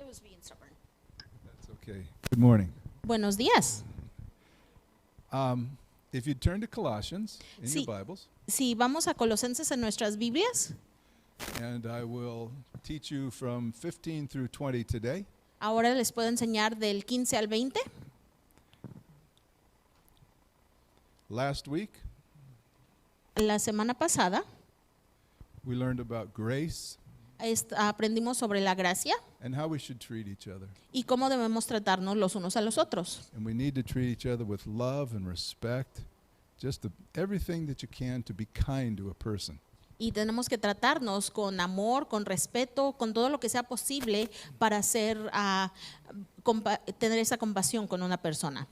It was being stubborn. That's okay. Good morning. Buenos días. If you turn to Colossians in Sí. your Bibles, Si vamos a Colosenses en nuestras Biblias, and I will teach you from 15 through 20 today. ahora les puedo enseñar del 15 al 20. Last week, La semana pasada we learned about grace aprendimos sobre la gracia and how we should treat each other. y cómo debemos tratarnos los unos a los otros. And we need to treat each other with love and respect, just everything that you can to be kind to a person. Y tenemos que tratarnos con amor, con respeto, con todo lo que sea posible para tener esa compasión con una persona.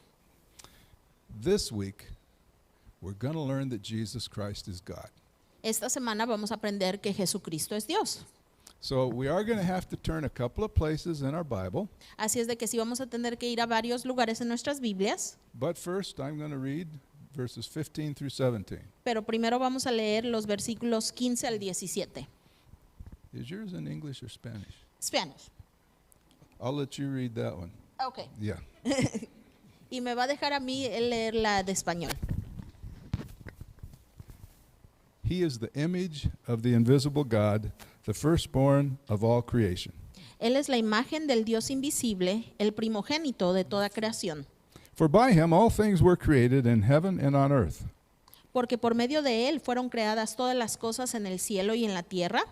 This week, we're going to learn that Jesus Christ is God. Esta semana vamos a aprender que Jesucristo es Dios. So we are going to have to turn a couple of places in our Bible. Así es de que sí vamos a tener que ir a varios lugares en nuestras Biblias, But first, I'm going to read verses 15 through 17. pero primero vamos a leer los versículos 15 al 17. Is yours in English or Spanish? Spanish. I'll let you read that one. Okay. Yeah. Y me va a dejar a mí leer la de español. He is the image of the invisible God, the firstborn of all creation. Él es la imagen del Dios invisible, el primogénito de toda creación. For by him all things were created in heaven and on earth, Porque por medio de él fueron creadas todas las cosas en el cielo y en la tierra,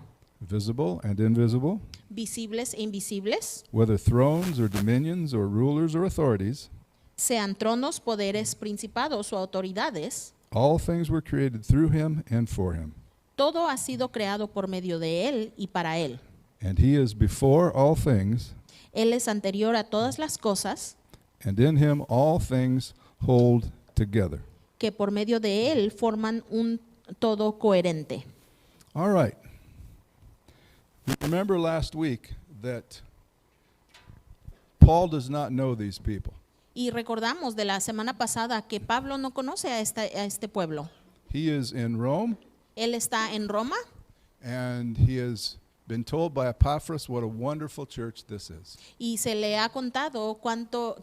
visible and invisible, visibles e invisibles, whether thrones or dominions or rulers or authorities. sean tronos, poderes, principados o autoridades. All things were created through him and for him. Todo ha sido creado por medio de él y para él. And he is before all things, Él es anterior a todas las cosas, and in him all things hold together. que por medio de él forman un todo coherente. All right. Remember last week that Paul does not know these people. Y recordamos de la semana pasada que Pablo no conoce a este pueblo. He is in Rome, Él está en Roma and he has been told by Epaphras what a wonderful church this is. y se le ha contado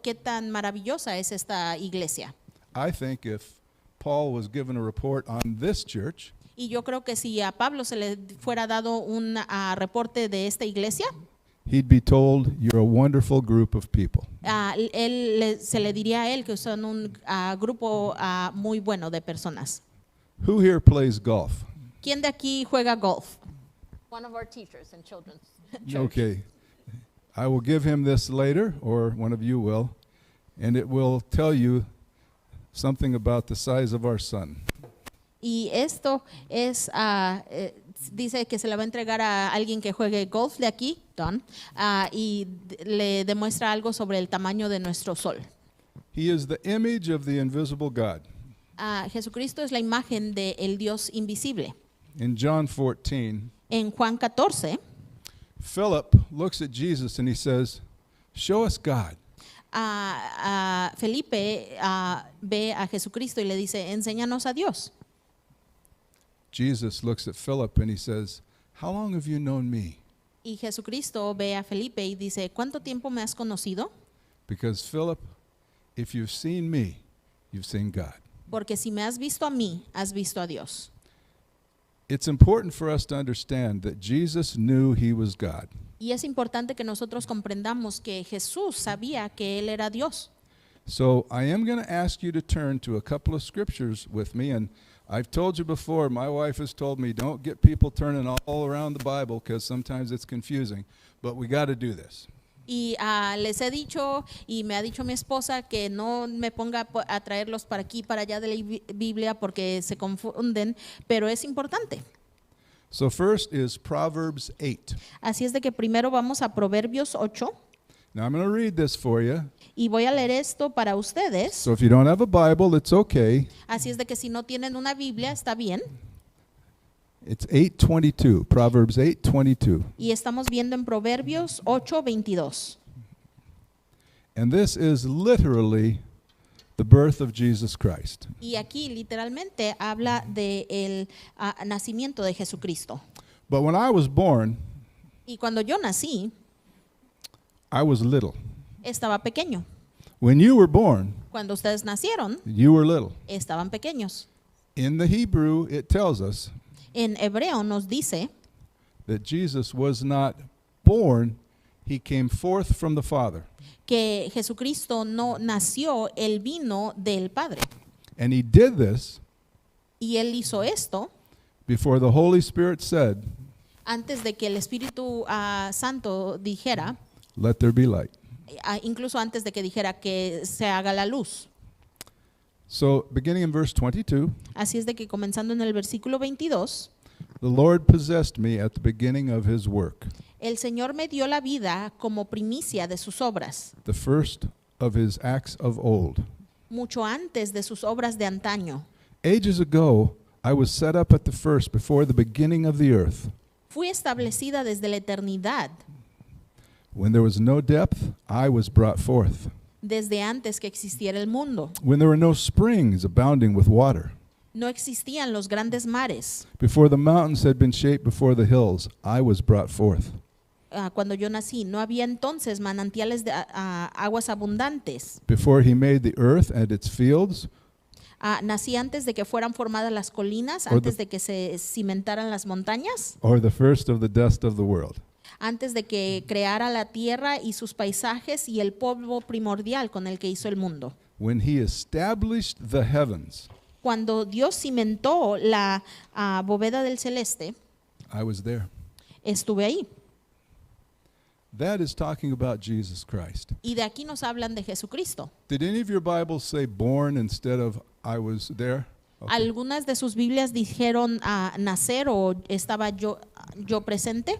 qué tan maravillosa es esta iglesia. I think if Paul was given a report on this church, Y yo creo que si a Pablo se le fuera dado un reporte de esta iglesia, he'd be told, you're a wonderful group of people. se le diría a él que son un grupo muy bueno de personas. Who here plays golf? ¿Quién de aquí juega golf? One of our teachers in children's church. Okay. I will give him this later, or one of you will, and it will tell you something about the size of our son. Y esto es, dice que se le va a entregar a alguien que juegue golf de aquí, Don, y le demuestra algo sobre el tamaño de nuestro sol. He is the image of the invisible God. Jesucristo es la imagen del Dios invisible. In John 14, En Juan 14, Philip looks at Jesus and he says, show us God. Felipe ve a Jesucristo y le dice, enséñanos a Dios. Jesus looks at Philip and he says, how long have you known me? Y Jesucristo ve a Felipe y dice, ¿cuánto tiempo me has conocido? Because Philip, if you've seen me, you've seen God. Porque si me has visto a mí, has visto a Dios. It's important for us to understand that Jesus knew he was God. Y es importante que nosotros comprendamos que Jesús sabía que Él era Dios. So I am going to ask you to turn to a couple of scriptures with me. And I've told you before, my wife has told me, don't get people turning all around the Bible because sometimes it's confusing. But we got to do this. Y les he dicho, y me ha dicho mi esposa, que no me ponga a traerlos para aquí, para allá de la Biblia porque se confunden, pero es importante. So first is Proverbs 8. Así es de que primero vamos a Proverbios 8 Now I'm going to read this for you. y voy a leer esto para ustedes. So if you don't have a Bible, it's okay. Así es de que si no tienen una Biblia, está bien. It's 8:22, Proverbs 8:22. Y estamos viendo en Proverbios 8:22. And this is literally the birth of Jesus Christ. Y aquí literalmente habla del nacimiento de Jesucristo. But when I was born, Y cuando yo nací, I was little. estaba pequeño. When you were born, Cuando ustedes nacieron, you were little. estaban pequeños. In the Hebrew, it tells us En hebreo nos dice that Jesus was not born, he came forth from the Father. que Jesucristo no nació, él vino del Padre. And he did this Y él hizo esto before the Holy Spirit said, antes de que el Espíritu Santo dijera, let there be light. incluso antes de que dijera que se haga la luz. So, beginning in verse 22, Así es de que comenzando en el versículo 22, the Lord possessed me at the beginning of his work, el Señor me dio la vida como primicia de sus obras, the first of his acts of old. mucho antes de sus obras de antaño. Ages ago, I was set up at the first before the beginning of the earth. Fui establecida desde la eternidad, When there was no depth, I was brought forth. desde antes que existiera el mundo. When there were no springs abounding with water. No existían los grandes mares. Before the mountains had been shaped before the hills, I was brought forth. Cuando yo nací, no había entonces manantiales de aguas abundantes. Before he made the earth and its fields, Nací antes de que fueran formadas las colinas, Or the- antes de que se cimentaran las montañas, or the first of the dust of the world. antes de que creara la tierra y sus paisajes y el polvo primordial con el que hizo el mundo. When he established the heavens, Cuando Dios cimentó la bóveda del celeste, I was there. estuve ahí. That is talking about Jesus Christ. Y de aquí nos hablan de Jesucristo. Did any of your Bibles say born instead of I was there? Okay. Algunas de sus Biblias dijeron nacer o estaba yo presente.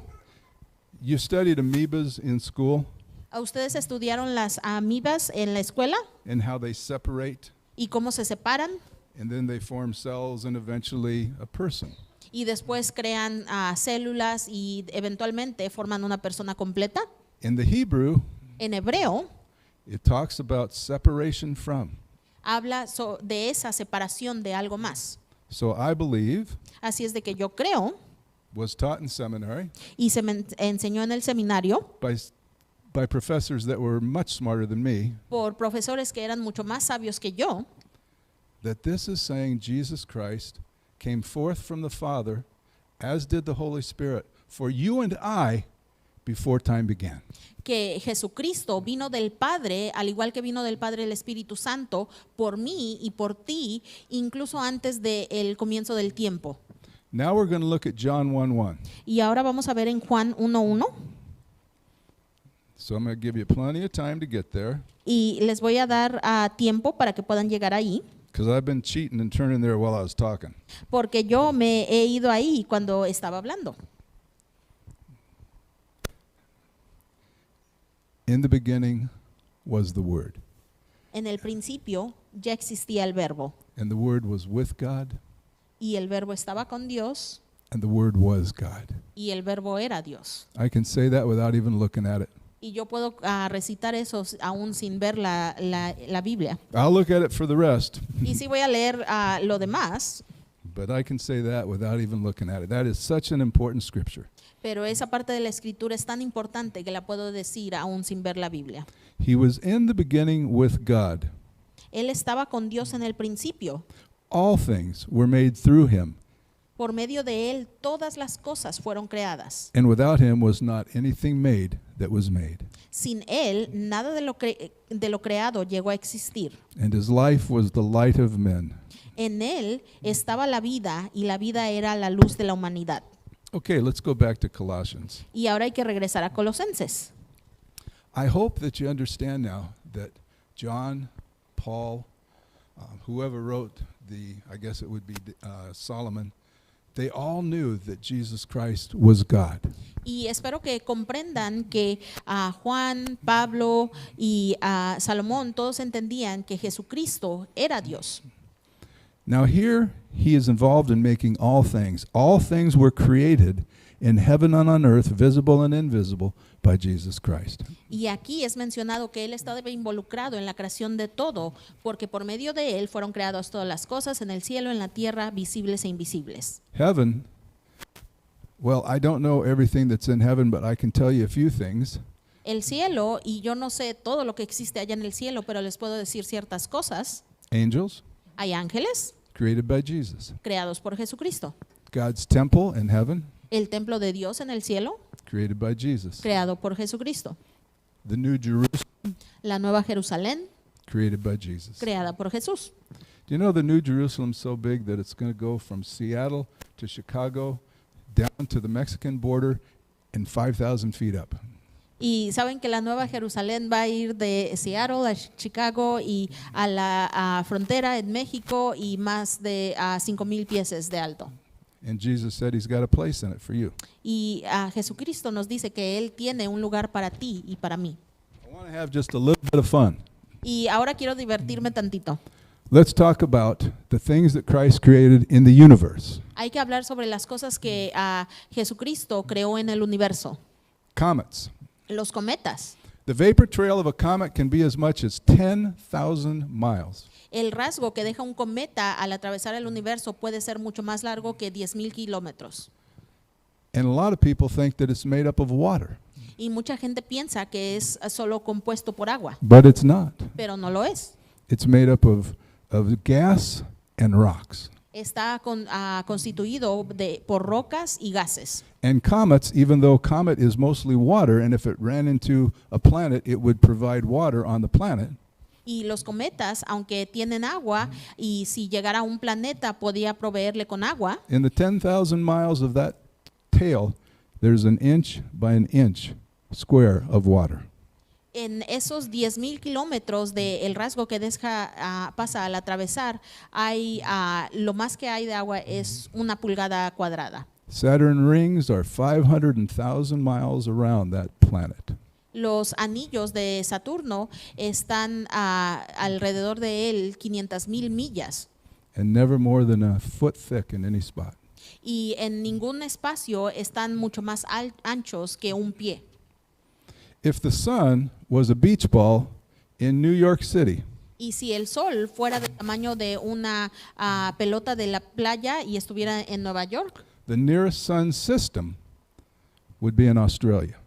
You studied amoebas in school ¿Ustedes estudiaron las amibas en la escuela and how they separate y cómo se separan and then they form cells and eventually a person. y después crean células y eventualmente forman una persona completa? In the Hebrew, En hebreo it talks about separation from. habla de esa separación de algo más. So I believe, Así es de que yo creo, was taught in seminary y se me enseñó en el seminario by professors that were much smarter than me, por profesores que eran mucho más sabios que yo, that this is saying Jesus Christ came forth from the Father, as did the Holy Spirit, for you and I before time began. que Jesucristo vino del Padre, al igual que vino del Padre el Espíritu Santo, por mí y por ti, incluso antes del comienzo del tiempo. Now we're going to look at John 1:1. Y ahora vamos a ver en Juan 1:1, So I'm going to give you plenty of time to get there, y les voy a dar tiempo para que puedan llegar ahí, because I've been cheating and turning there while I was talking. porque yo me he ido ahí cuando estaba hablando. In the beginning was the Word, En el principio ya existía el Verbo, and the Word was with God, y el Verbo estaba con Dios, and the Word was God. y el Verbo era Dios. I can say that without even looking at it. Y yo puedo recitar eso aún sin ver la Biblia. I'll look at it for the rest, Y sí voy a leer lo demás, but I can say that without even looking at it. That is such an important scripture. pero esa parte de la Escritura es tan importante que la puedo decir aún sin ver la Biblia. He was in the beginning with God. Él estaba con Dios en el principio. All things were made through him, Por medio de Él todas las cosas fueron creadas. and without him was not anything made that was made. Sin Él nada de lo creado llegó a existir. And his life was the light of men. En Él estaba la vida y la vida era la luz de la humanidad. Okay, let's go back to Colossians. Y ahora hay que regresar a Colosenses. I hope that you understand now that John, Paul, whoever wrote I guess it would be Solomon, they all knew that Jesus Christ was God. Y espero que comprendan que Juan, Pablo y Salomón todos entendían que Jesucristo era Dios. Now here he is involved in making all things. All things were created in heaven and on earth, visible and invisible, by Jesus Christ. Y aquí es mencionado que Él estaba involucrado en la creación de todo, porque por medio de Él fueron creadas todas las cosas en el cielo, en la tierra, visibles e invisibles. Heaven, well, I don't know everything that's in heaven, but I can tell you a few things. El cielo, y yo no sé todo lo que existe allá en el cielo, pero les puedo decir ciertas cosas. Angels, Hay ángeles created by Jesus. creados por Jesucristo. God's temple in heaven, El templo de Dios en el cielo, created by Jesus. creado por Jesucristo. The New Jerusalem, La Nueva Jerusalén, created by Jesus. creada por Jesús. Do you know the New Jerusalem's so big that it's going to go from Seattle to Chicago, down to the Mexican border, and 5,000 feet up? Y saben que la Nueva Jerusalén va a ir de Seattle a Chicago y a la frontera en México y más de 5,000 pies de alto. And Jesus said he's got a place in it for you. Y Jesucristo nos dice que Él tiene un lugar para ti y para mí. I want to have just a little bit of fun. Y ahora quiero divertirme tantito. Let's talk about the things that Christ created in the universe. Hay que hablar sobre las cosas que Jesucristo creó en el universo. Comets. Los cometas. The vapor trail of a comet can be as much as 10,000 miles. El rasgo que deja un cometa al atravesar el universo puede ser mucho más largo que 10,000 kilómetros. And a lot of people think that it's made up of water, Y mucha gente piensa que es solo compuesto por agua, but it's not. pero no lo es. It's made up of gas and rocks. Está constituido por rocas y gases. And comets, even though comet is mostly water, and if it ran into a planet, it would provide water on the planet. Y los cometas, aunque tienen agua, y si llegara a un planeta podía proveerle con agua, In the 10,000 miles of that tail, there's an inch by an inch square of water. en esos 10,000 kilómetros del rasgo que pasa al atravesar, hay lo más que hay de agua es 1 pulgada cuadrada. Saturn rings are 500,000 miles around that planet. Los anillos de Saturno están alrededor de él 500,000 millas. And never more than a foot thick in any spot. Y en ningún espacio están mucho más anchos que un pie. If the sun was a beach ball in New York City, Y si el sol fuera del tamaño de una pelota de la playa y estuviera en Nueva York, the nearest sun system would be in Australia.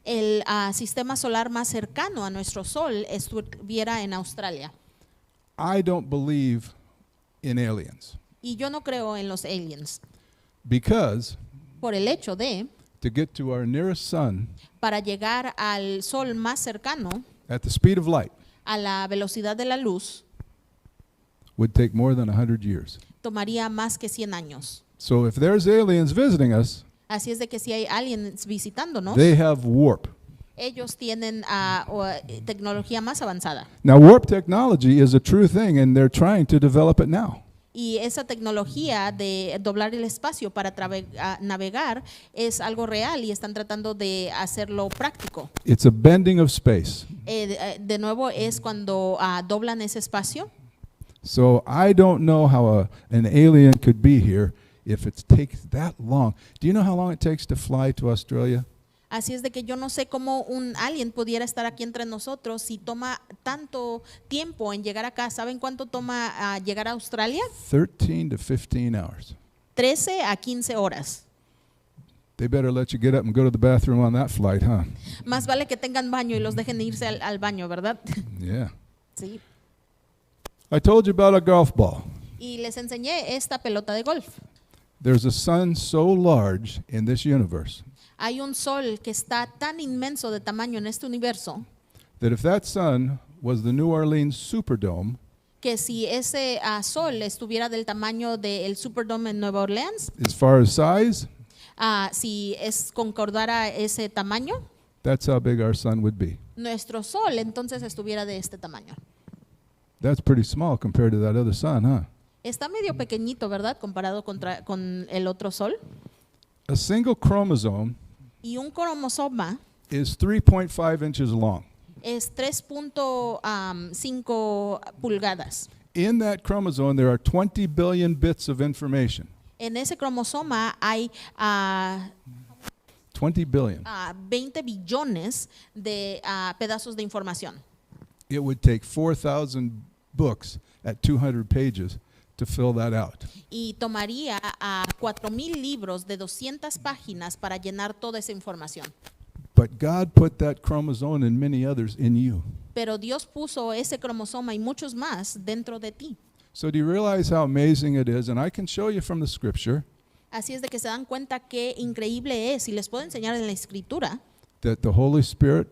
el sistema solar más cercano a nuestro sol estuviera en Australia. I don't believe in aliens Y yo no creo en los aliens, because por el hecho de, to get to our nearest sun para llegar al sol más cercano, at the speed of light a la velocidad de la luz, would take more than 100 years. tomaría más que 100 años. So if there's aliens visiting us, Así es de que si hay aliens visitándonos, they have warp. ellos tienen tecnología más avanzada. Now, warp technology is a true thing, and they're trying to develop it now. Y esa tecnología de doblar el espacio para navegar es algo real y están tratando de hacerlo práctico. It's a bending of space. De nuevo es cuando doblan ese espacio. So I don't know how an alien could be here if it takes that long. Do you know how long it takes to fly to Australia? Así es de que yo no sé cómo un alien pudiera estar aquí entre nosotros si toma tanto tiempo en llegar acá. ¿Saben cuánto toma llegar a Australia? 13 to 15 hours. 13 a 15 horas. They better let you get up and go to the bathroom on that flight, huh? Más vale que tengan baño y los dejen irse al baño, ¿verdad? Yeah. Sí. I told you about a golf ball. Y les enseñé esta pelota de golf. There's a sun so large in this universe Hay un sol que está tan inmenso de tamaño en este universo that if that sun was the New Orleans Superdome, que si ese sol estuviera del tamaño del Superdome en Nueva Orleans, as far as size, si concordara ese tamaño, that's how big our sun would be. nuestro sol entonces estuviera de este tamaño. That's pretty small compared to that other sun, huh? Está medio pequeñito, ¿verdad? Comparado con el otro sol. A single chromosome Y un cromosoma is 3.5 inches long. es 3.5 pulgadas. In that chromosome, there are 20 billion bits of information. En ese cromosoma hay 20 billion. 20 billones de pedazos de información. It would take 4,000 books at 200 pages to fill that out. Y tomaría 4,000 libros de 200 páginas para llenar toda esa información. But God put that chromosome and many others in you. Pero Dios puso ese cromosoma y muchos más dentro de ti. So do you realize how amazing it is? And I can show you from the scripture Así es de que se dan cuenta qué increíble es, y les puedo enseñar en la escritura that the Holy Spirit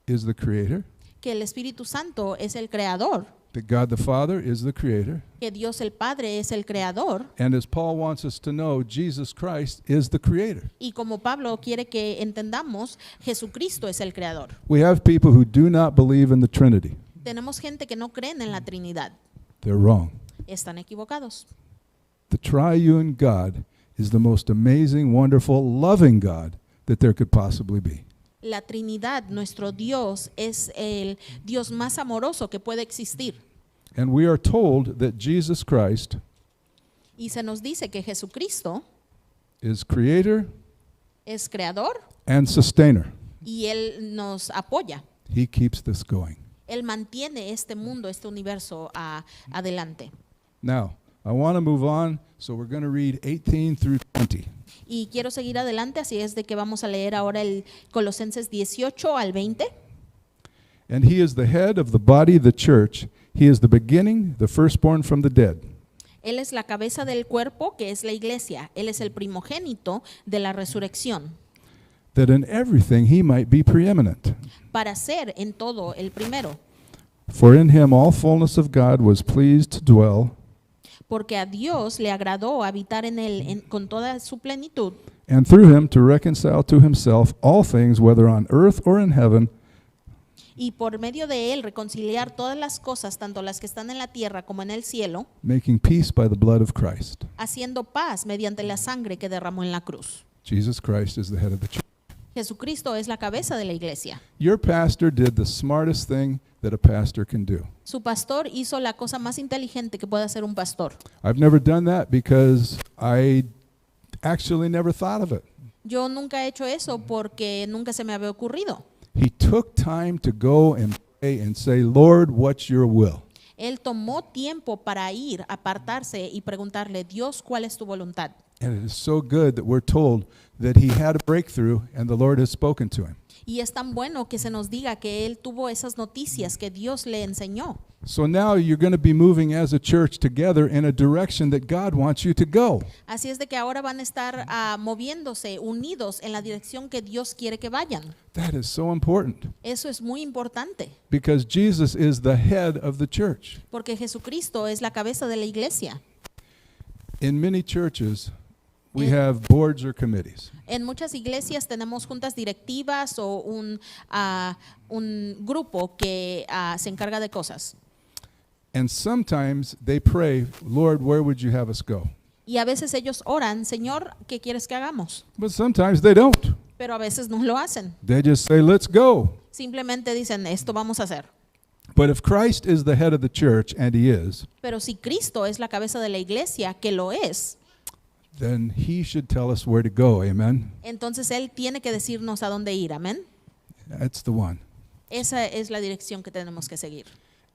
is the creator, que el Espíritu Santo es el creador, that God the Father is the creator, que Dios el Padre es el creador, and as Paul wants us to know, Jesus Christ is the creator. y como Pablo quiere que entendamos, Jesucristo es el creador. We have people who do not believe in the Trinity. Tenemos gente que no creen en la Trinidad. They're wrong. Están equivocados. The triune God is the most amazing, wonderful, loving God that there could possibly be. La Trinidad, nuestro Dios, es el Dios más amoroso que puede existir. And we are told that Jesus Christ Y se nos dice que Jesucristo is creator es creador and sustainer. y Él nos apoya. He keeps this going. Él mantiene este mundo, este universo adelante. Now, I want to move on, so we're going to read 18 through 20. Y quiero seguir adelante, así es de que vamos a leer ahora el Colosenses 18 al 20. And he is the head of the body, the church. He is the beginning, the firstborn from the dead. Él es la cabeza del cuerpo, que es la iglesia. Él es el primogénito de la resurrección, That in everything he might be preeminent. para ser en todo el primero. For in him all fullness of God was pleased to dwell, Porque a Dios le agradó habitar en él con toda su plenitud, and through him to reconcile to himself all things, whether on earth or in heaven, y por medio de él reconciliar todas las cosas, tanto las que están en la tierra como en el cielo, making peace by the blood of Christ. haciendo paz mediante la sangre que derramó en la cruz. Jesus Christ is the head of the church. Jesucristo es la cabeza de la iglesia. Your pastor did the smartest thing that a pastor can do. Su pastor hizo la cosa más inteligente que puede hacer un pastor. I've never done that because I actually never thought of it. Yo nunca he hecho eso porque nunca se me había ocurrido. He took time to go and pray and say, Lord, what's your will? Él tomó tiempo para ir, apartarse y preguntarle, Dios, ¿cuál es tu voluntad? And it is so good that we're told that he had a breakthrough and the Lord has spoken to him. Y es tan bueno que se nos diga que él tuvo esas noticias que Dios le enseñó. So now you're going to be moving as a church together in a direction that God wants you to go. Así es de que ahora van a estar moviéndose, unidos en la dirección que Dios quiere que vayan. That is so important Eso es muy importante, because Jesus is the head of the church. porque Jesucristo es la cabeza de la iglesia. In many churches, we have boards or committees. En muchas iglesias tenemos juntas directivas o un grupo que se encarga de cosas. And sometimes they pray, Lord, where would you have us go? Y a veces ellos oran, Señor, ¿qué quieres que hagamos? But sometimes they don't. Pero a veces no lo hacen. They just say, let's go. Simplemente dicen, esto vamos a hacer. But if Christ is the head of the church, and he is, Pero si Cristo es la cabeza de la iglesia, que lo es, then he should tell us where to go. Amen. entonces Él tiene que decirnos a dónde ir. Amén. That's the one. Esa es la dirección que tenemos que seguir.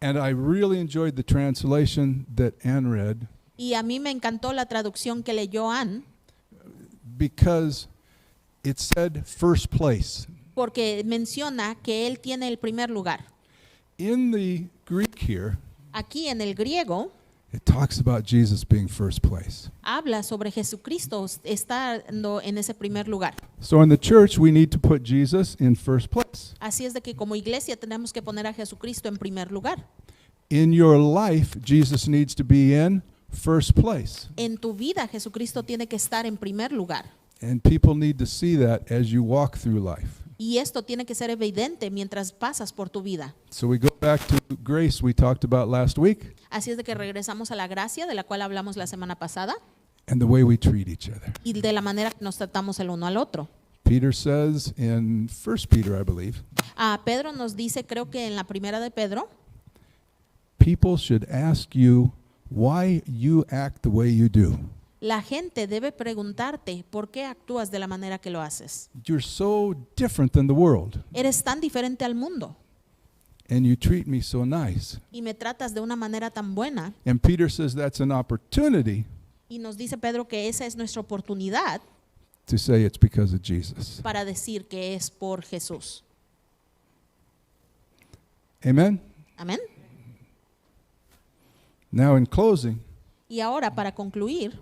And I really enjoyed the translation that Ann read Y a mí me encantó la traducción que leyó Ann, because it said first place. porque menciona que Él tiene el primer lugar. In the Greek here, Aquí en el griego it talks about Jesus being first place. habla sobre Jesucristo estando en ese primer lugar. So in the church, we need to put Jesus in first place. Así es de que como iglesia tenemos que poner a Jesucristo en primer lugar. In your life, Jesus needs to be in first place. En tu vida Jesucristo tiene que estar en primer lugar. And people need to see that as you walk through life. Y esto tiene que ser evidente mientras pasas por tu vida. So we go back to grace we talked about last week Así es de que regresamos a la gracia de la cual hablamos la semana pasada and the way we treat each other. y de la manera que nos tratamos el uno al otro. Peter says in 1 Peter, I believe, Pedro nos dice, creo que en la primera de Pedro, people should ask you why you act the way you do. la gente debe preguntarte por qué actúas de la manera que lo haces. You're so different than the world, Eres tan diferente al mundo and you treat me so nice. y me tratas de una manera tan buena. And Peter says that's an opportunity Y nos dice Pedro que esa es nuestra oportunidad to say it's because of Jesus. para decir que es por Jesús. Amen? Amén. Now, in closing, Y ahora, para concluir,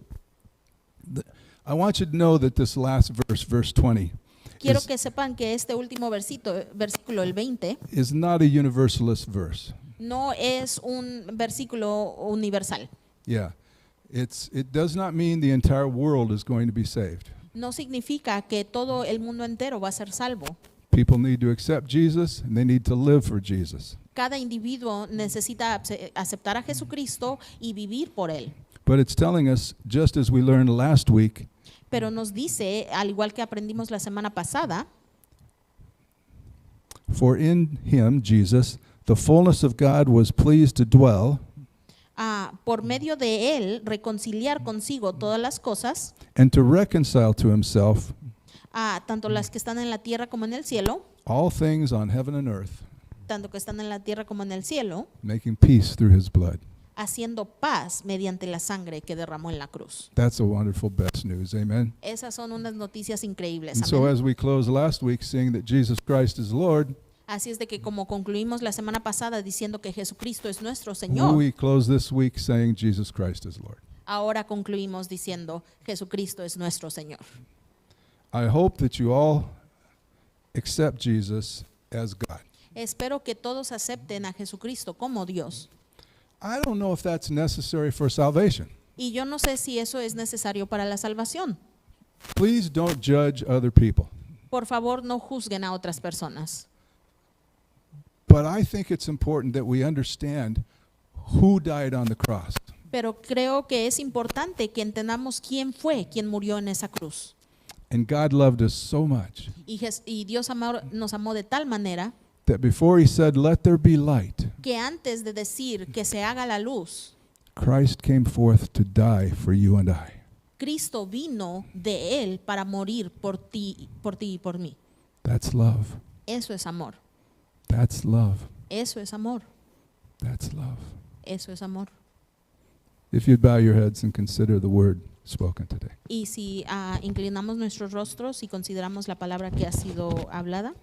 I want you to know that this last verse, verse 20, quiero is, que sepan que este último versículo, el 20, is not a universalist verse. no es un versículo universal. Yeah. It does not mean the entire world is going to be saved. No significa que todo el mundo entero va a ser salvo. People need to accept Jesus and they need to live for Jesus. Cada individuo necesita aceptar a Jesucristo y vivir por Él. But it's telling us, just as we learned last week, Pero nos dice, al igual que aprendimos la semana pasada, for in him, Jesus, the fullness of God was pleased to dwell, por medio de Él reconciliar consigo todas las cosas, and to reconcile to himself tanto las que están en la tierra como en el cielo, all things on heaven and earth, tanto que están en la tierra como en el cielo, making peace through his blood. haciendo paz mediante la sangre que derramó en la cruz. That's a wonderful best news. Amen. Esas son unas noticias increíbles. And so Amén. as we close last week saying that Jesus Christ is Lord, Así es de que como concluimos la semana pasada diciendo que Jesucristo es nuestro Señor, we close this week saying Jesus Christ is Lord. ahora concluimos diciendo Jesucristo es nuestro Señor. I hope that you all accept Jesus as God. Espero que todos acepten a Jesucristo como Dios. I don't know if that's necessary for salvation. Y yo no sé si eso es necesario para la salvación. Please don't judge other people. Por favor, no juzguen a otras personas. But I think it's important that we understand who died on the cross. Pero creo que es importante que entendamos quién fue quien murió en esa cruz. And God loved us so much Y Dios nos amó de tal manera that before he said, "Let there be light," que antes de decir que se haga la luz, Christ came forth to die for you and I. Cristo vino de Él para morir por ti y por mí. That's love. Eso es amor. That's love. Eso es amor. That's love. Eso es amor. If you'd bow your heads and consider the word spoken today. Y si inclinamos nuestros rostros y consideramos la palabra que ha sido hablada.